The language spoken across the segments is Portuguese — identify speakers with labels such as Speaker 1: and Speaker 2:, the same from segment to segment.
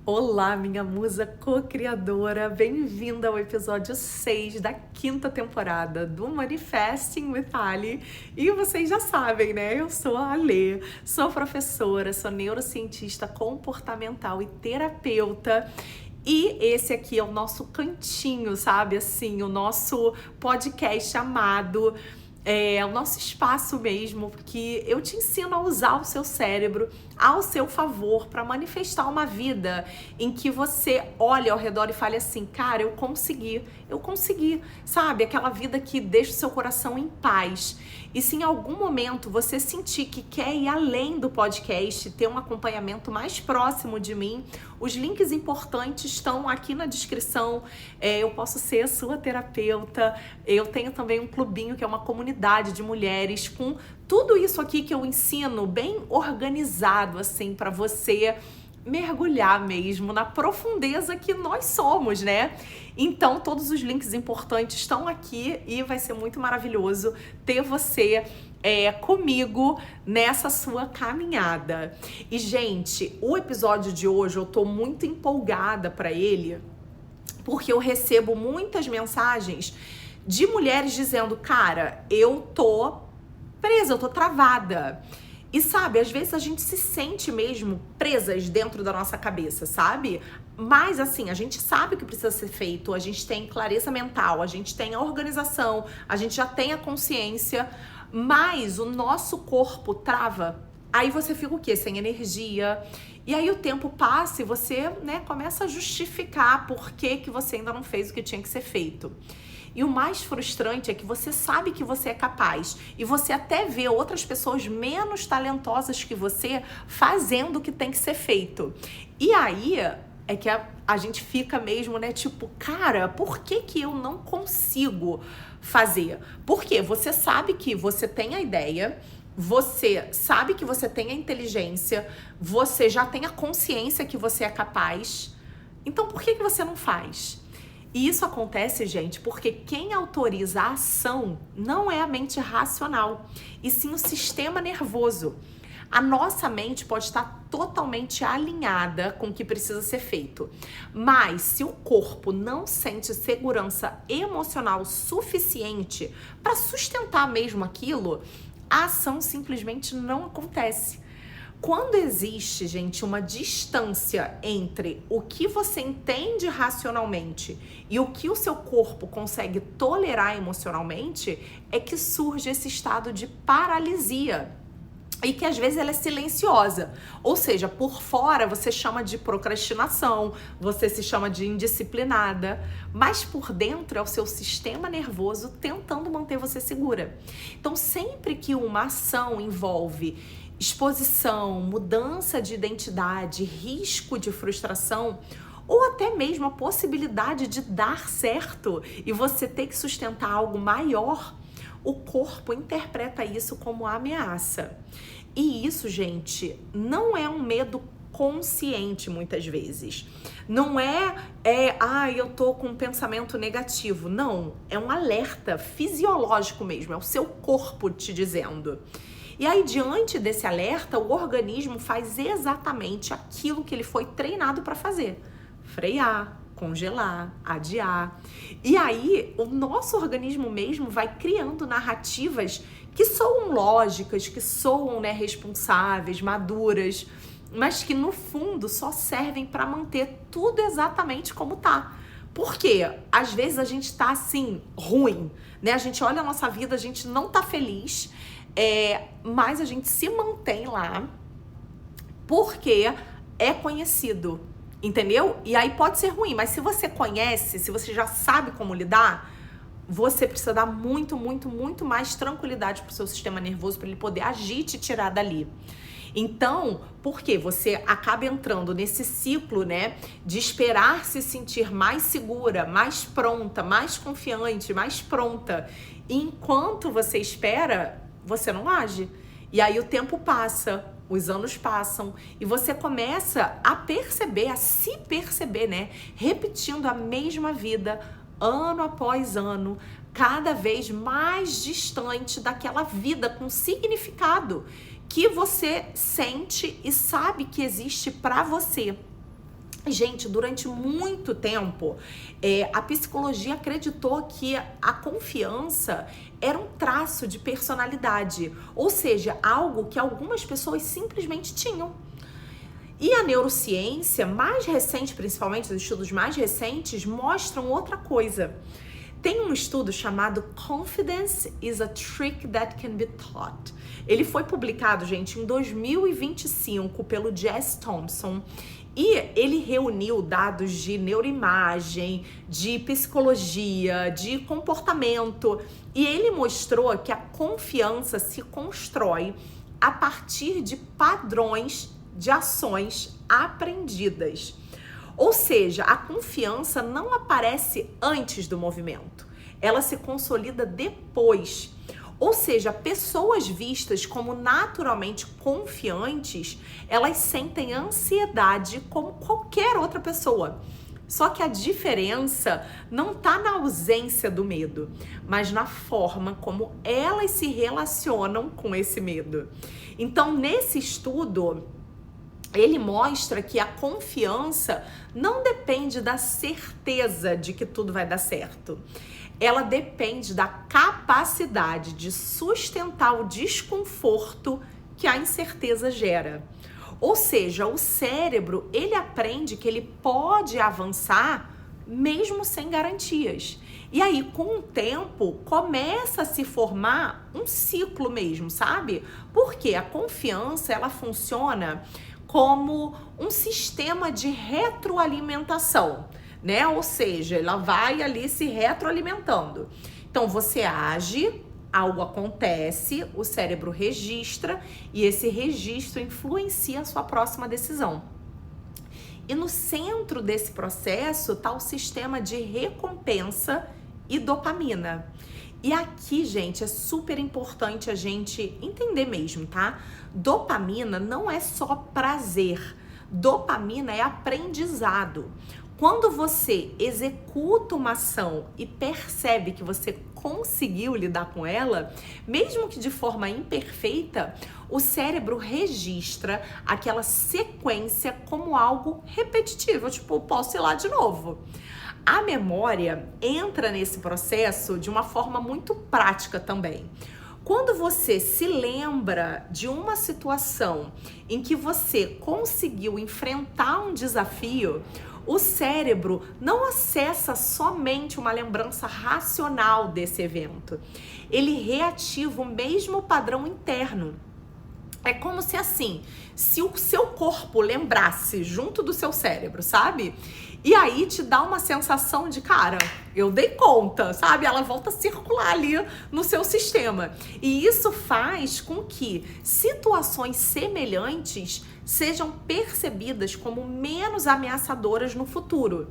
Speaker 1: Olá, minha musa co-criadora, bem-vinda ao episódio 6 da 5ª temporada do Manifesting with Ali. E vocês já sabem, né? Eu sou a Ale, sou professora, sou neurocientista comportamental e terapeuta. E esse aqui é o nosso cantinho, sabe? Assim, o nosso podcast amado. É o nosso espaço mesmo, que eu te ensino a usar o seu cérebro ao seu favor para manifestar uma vida em que você olhe ao redor e fale assim, cara, eu consegui, sabe? Aquela vida que deixa o seu coração em paz. E se em algum momento você sentir que quer ir além do podcast, ter um acompanhamento mais próximo de mim, os links importantes estão aqui na descrição. Eu posso ser a sua terapeuta. Eu tenho também um clubinho que é uma comunidade de mulheres com tudo isso aqui que eu ensino bem organizado assim para você mergulhar mesmo na profundeza que nós somos, né? Então, todos os links importantes estão aqui e vai ser muito maravilhoso ter você comigo nessa sua caminhada. E, gente, o episódio de hoje eu tô muito empolgada para ele, porque eu recebo muitas mensagens de mulheres dizendo, cara, eu tô presa, eu tô travada. E sabe, às vezes a gente se sente mesmo presas dentro da nossa cabeça, sabe? Mas assim, a gente sabe o que precisa ser feito, a gente tem clareza mental, a gente tem a organização, a gente já tem a consciência, mas o nosso corpo trava. Aí você fica o quê? Sem energia. E aí o tempo passa e você, começa a justificar por que você ainda não fez o que tinha que ser feito. E o mais frustrante é que você sabe que você é capaz e você até vê outras pessoas menos talentosas que você fazendo o que tem que ser feito. E aí é que a gente fica mesmo, tipo, cara, por que eu não consigo fazer? Porque você sabe que você tem a ideia, você sabe que você tem a inteligência, você já tem a consciência que você é capaz. Então por que você não faz? E isso acontece, gente, porque quem autoriza a ação não é a mente racional, e sim o sistema nervoso. A nossa mente pode estar totalmente alinhada com o que precisa ser feito, mas se o corpo não sente segurança emocional suficiente para sustentar mesmo aquilo, a ação simplesmente não acontece. Quando existe, gente, uma distância entre o que você entende racionalmente e o que o seu corpo consegue tolerar emocionalmente, é que surge esse estado de paralisia. E que às vezes ela é silenciosa, ou seja, por fora você chama de procrastinação, você se chama de indisciplinada, mas por dentro é o seu sistema nervoso tentando manter você segura. Então sempre que uma ação envolve exposição, mudança de identidade, risco de frustração, ou até mesmo a possibilidade de dar certo e você ter que sustentar algo maior, o corpo interpreta isso como ameaça. E isso, gente, não é um medo consciente muitas vezes. Não eu tô com um pensamento negativo. Não, é um alerta fisiológico mesmo, é o seu corpo te dizendo. E aí, diante desse alerta, o organismo faz exatamente aquilo que ele foi treinado para fazer: frear, congelar, adiar. E aí, o nosso organismo mesmo vai criando narrativas que soam lógicas, que soam, responsáveis, maduras, mas que no fundo só servem para manter tudo exatamente como tá. Porque às vezes a gente tá assim, ruim, A gente olha a nossa vida, a gente não tá feliz, mas a gente se mantém lá porque é conhecido, entendeu? E aí pode ser ruim, mas se você conhece, se você já sabe como lidar, você precisa dar muito, muito, muito mais tranquilidade pro seu sistema nervoso para ele poder agir e te tirar dali. Então, por quê? Você acaba entrando nesse ciclo, de esperar se sentir mais segura, mais pronta, mais confiante, mais pronta. E enquanto você espera, você não age. E aí o tempo passa, os anos passam e você começa a perceber, a se perceber, repetindo a mesma vida ano após ano, cada vez mais distante daquela vida com significado que você sente e sabe que existe para você. Gente, durante muito tempo, a psicologia acreditou que a confiança era um traço de personalidade, ou seja, algo que algumas pessoas simplesmente tinham. E a neurociência mais recente, principalmente os estudos mais recentes, mostram outra coisa. Tem um estudo chamado Confidence is a Trick That Can Be Taught. Ele foi publicado, gente, em 2025 pelo Jess Thompson. E ele reuniu dados de neuroimagem, de psicologia, de comportamento. E ele mostrou que a confiança se constrói a partir de padrões de ações aprendidas. Ou seja, a confiança não aparece antes do movimento. Ela se consolida depois. Ou seja, pessoas vistas como naturalmente confiantes, elas sentem ansiedade como qualquer outra pessoa. Só que a diferença não está na ausência do medo, mas na forma como elas se relacionam com esse medo. Então, nesse estudo, ele mostra que a confiança não depende da certeza de que tudo vai dar certo. Ela depende da capacidade de sustentar o desconforto que a incerteza gera. Ou seja, o cérebro, ele aprende que ele pode avançar mesmo sem garantias. E aí, com o tempo, começa a se formar um ciclo mesmo, sabe? Porque a confiança, ela funciona como um sistema de retroalimentação, né? Ou seja, ela vai ali se retroalimentando. Então, você age, algo acontece, o cérebro registra e esse registro influencia a sua próxima decisão. E no centro desse processo está o sistema de recompensa e dopamina. E aqui, gente, é super importante a gente entender mesmo, tá? Dopamina não é só prazer. Dopamina é aprendizado. Quando você executa uma ação e percebe que você conseguiu lidar com ela, mesmo que de forma imperfeita, o cérebro registra aquela sequência como algo repetitivo, tipo, posso ir lá de novo. A memória entra nesse processo de uma forma muito prática também. Quando você se lembra de uma situação em que você conseguiu enfrentar um desafio, o cérebro não acessa somente uma lembrança racional desse evento. Ele reativa o mesmo padrão interno. É como se assim, se o seu corpo lembrasse junto do seu cérebro, sabe? E aí te dá uma sensação de, cara, eu dei conta, sabe? Ela volta a circular ali no seu sistema. E isso faz com que situações semelhantes sejam percebidas como menos ameaçadoras no futuro.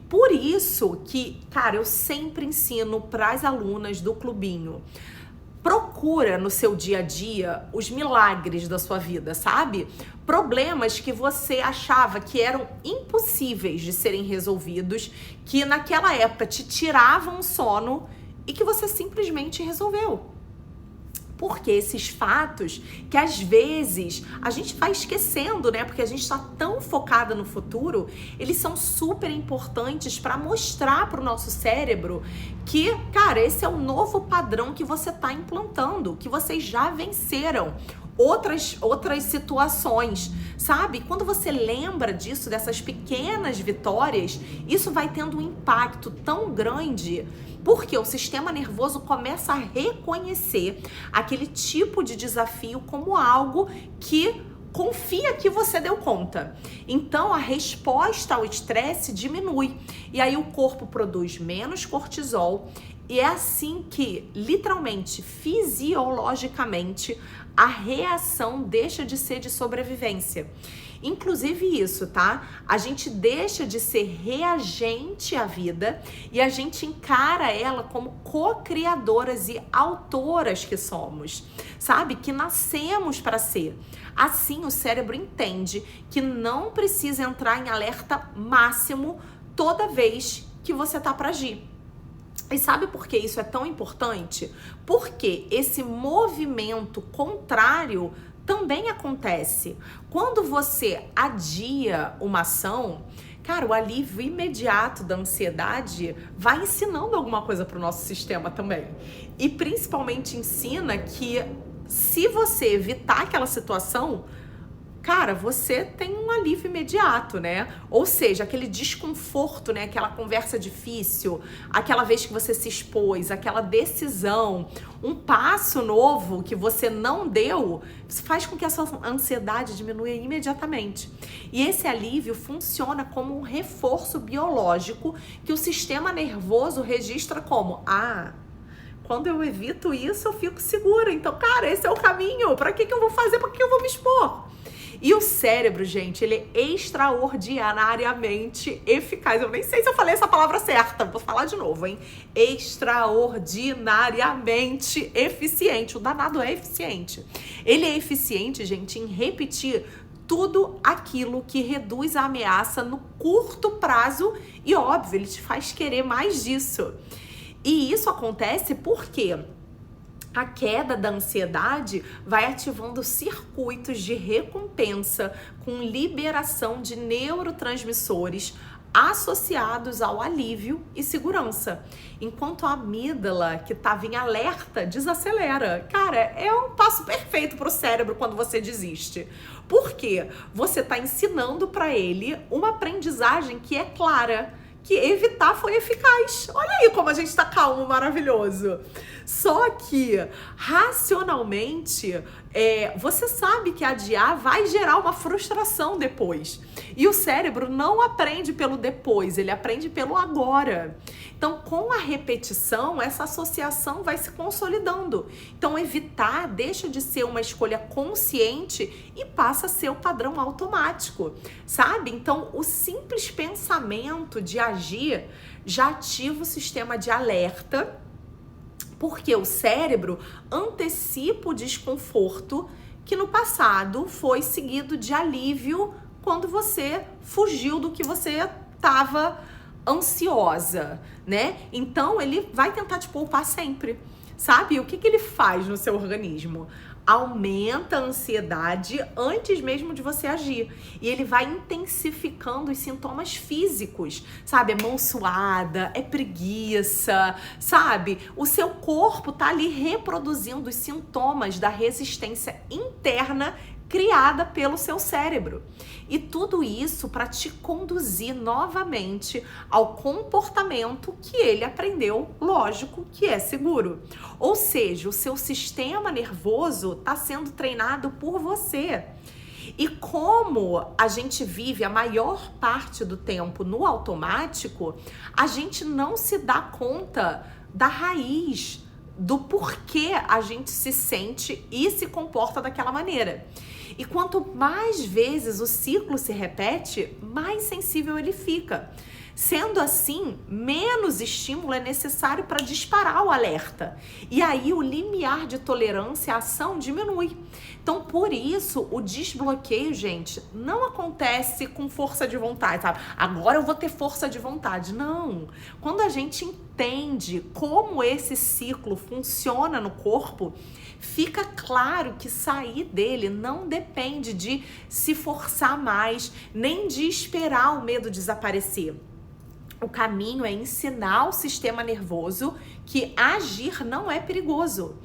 Speaker 1: Por isso que, cara, eu sempre ensino para as alunas do clubinho. Procura no seu dia a dia os milagres da sua vida, sabe? Problemas que você achava que eram impossíveis de serem resolvidos, que naquela época te tiravam o sono e que você simplesmente resolveu. Porque esses fatos que às vezes a gente vai esquecendo, né? Porque a gente está tão focada no futuro, eles são super importantes para mostrar para o nosso cérebro que, cara, esse é o novo padrão que você está implantando, que vocês já venceram outras situações, sabe? Quando você lembra disso, dessas pequenas vitórias, isso vai tendo um impacto tão grande, porque o sistema nervoso começa a reconhecer aquele tipo de desafio como algo que confia que você deu conta. Então, a resposta ao estresse diminui. E aí o corpo produz menos cortisol. E é assim que, literalmente, fisiologicamente, a reação deixa de ser de sobrevivência. Inclusive isso, tá? A gente deixa de ser reagente à vida e a gente encara ela como co-criadoras e autoras que somos, sabe? Que nascemos para ser. Assim, o cérebro entende que não precisa entrar em alerta máximo toda vez que você tá para agir. E sabe por que isso é tão importante? Porque esse movimento contrário também acontece. Quando você adia uma ação, Cara, o alívio imediato da ansiedade vai ensinando alguma coisa para o nosso sistema também. E principalmente ensina que se você evitar aquela situação, cara, você tem um alívio imediato, né? Ou seja, aquele desconforto, né? Aquela conversa difícil, aquela vez que você se expôs, aquela decisão, um passo novo que você não deu, faz com que a sua ansiedade diminua imediatamente. E esse alívio funciona como um reforço biológico que o sistema nervoso registra como: quando eu evito isso, eu fico segura. Então, cara, esse é o caminho. Pra que eu vou fazer? Pra que eu vou me expor? E o cérebro, gente, ele é extraordinariamente eficaz. Eu nem sei se eu falei essa palavra certa. Vou falar de novo, hein? Extraordinariamente eficiente. O danado é eficiente. Ele é eficiente, gente, em repetir tudo aquilo que reduz a ameaça no curto prazo e, óbvio, ele te faz querer mais disso. E isso acontece porque a queda da ansiedade vai ativando circuitos de recompensa com liberação de neurotransmissores associados ao alívio e segurança. Enquanto a amígdala, que estava em alerta, desacelera. Cara, é um passo perfeito para o cérebro quando você desiste. Por quê? Você está ensinando para ele uma aprendizagem que é clara, que evitar foi eficaz. Olha aí como a gente tá calmo, maravilhoso. Só que, racionalmente, você sabe que adiar vai gerar uma frustração depois. E o cérebro não aprende pelo depois, ele aprende pelo agora. Então, com a repetição, essa associação vai se consolidando. Então, evitar deixa de ser uma escolha consciente e passa a ser o padrão automático, sabe? Então, o simples pensamento de agir já ativa o sistema de alerta, porque o cérebro antecipa o desconforto que no passado foi seguido de alívio quando você fugiu do que você estava ansiosa, né? Então, ele vai tentar te poupar sempre, sabe? O que ele faz no seu organismo? Aumenta a ansiedade antes mesmo de você agir. E ele vai intensificando os sintomas físicos, sabe? É mão suada, é preguiça, sabe? O seu corpo tá ali reproduzindo os sintomas da resistência interna criada pelo seu cérebro. E tudo isso para te conduzir novamente ao comportamento que ele aprendeu, lógico, que é seguro. Ou seja, o seu sistema nervoso está sendo treinado por você. E como a gente vive a maior parte do tempo no automático, a gente não se dá conta da raiz, do porquê a gente se sente e se comporta daquela maneira. E quanto mais vezes o ciclo se repete, mais sensível ele fica. Sendo assim, menos estímulo é necessário para disparar o alerta. E aí o limiar de tolerância à ação diminui. Então, por isso, o desbloqueio, gente, não acontece com força de vontade, sabe? Agora eu vou ter força de vontade. Não. Quando a gente entende como esse ciclo funciona no corpo, fica claro que sair dele não depende de se forçar mais, nem de esperar o medo desaparecer. O caminho é ensinar o sistema nervoso que agir não é perigoso.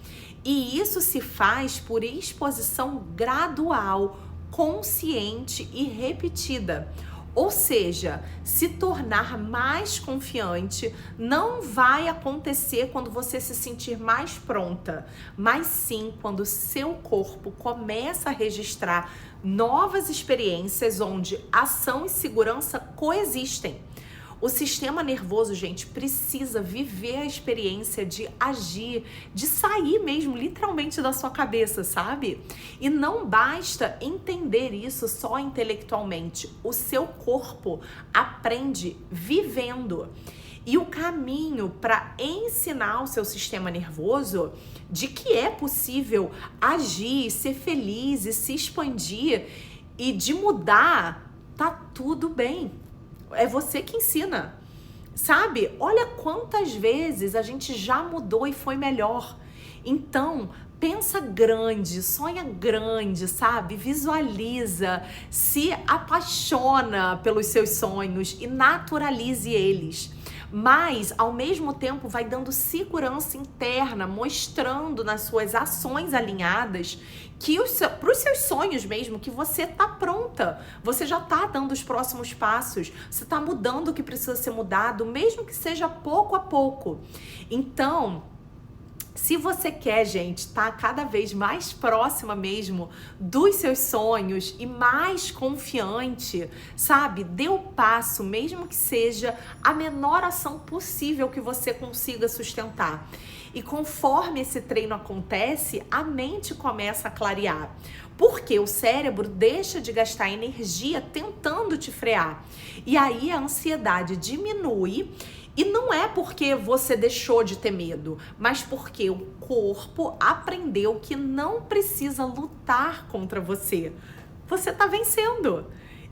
Speaker 1: E isso se faz por exposição gradual, consciente e repetida. Ou seja, se tornar mais confiante não vai acontecer quando você se sentir mais pronta, mas sim quando o seu corpo começa a registrar novas experiências onde ação e segurança coexistem. O sistema nervoso, gente, precisa viver a experiência de agir, de sair mesmo literalmente da sua cabeça, sabe? E não basta entender isso só intelectualmente. O seu corpo aprende vivendo. E o caminho para ensinar o seu sistema nervoso de que é possível agir, ser feliz e se expandir e de mudar, tá tudo bem. É você que ensina, sabe? Olha quantas vezes a gente já mudou e foi melhor. Então, pensa grande, sonha grande, sabe? Visualiza, se apaixona pelos seus sonhos e naturalize eles. Mas, ao mesmo tempo, vai dando segurança interna, mostrando nas suas ações alinhadas que para os seus sonhos mesmo, que você tá pronta, você já tá dando os próximos passos, você tá mudando o que precisa ser mudado, mesmo que seja pouco a pouco. Então, se você quer, gente, estar cada vez mais próxima mesmo dos seus sonhos e mais confiante, sabe? Dê o passo, mesmo que seja a menor ação possível que você consiga sustentar. E conforme esse treino acontece, a mente começa a clarear. Porque o cérebro deixa de gastar energia tentando te frear. E aí a ansiedade diminui. E não é porque você deixou de ter medo, mas porque o corpo aprendeu que não precisa lutar contra você. Você tá vencendo.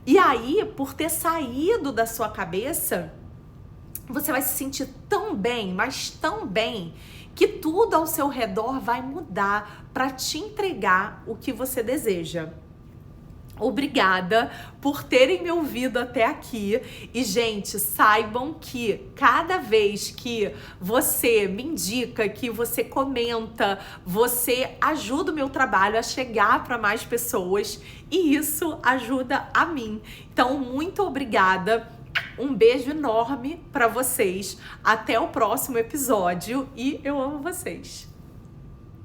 Speaker 1: E aí, por ter saído da sua cabeça, você vai se sentir tão bem, mas tão bem, que tudo ao seu redor vai mudar para te entregar o que você deseja. Obrigada por terem me ouvido até aqui. E, gente, saibam que cada vez que você me indica, que você comenta, você ajuda o meu trabalho a chegar para mais pessoas e isso ajuda a mim. Então, muito obrigada. Um beijo enorme para vocês. Até o próximo episódio e eu amo vocês.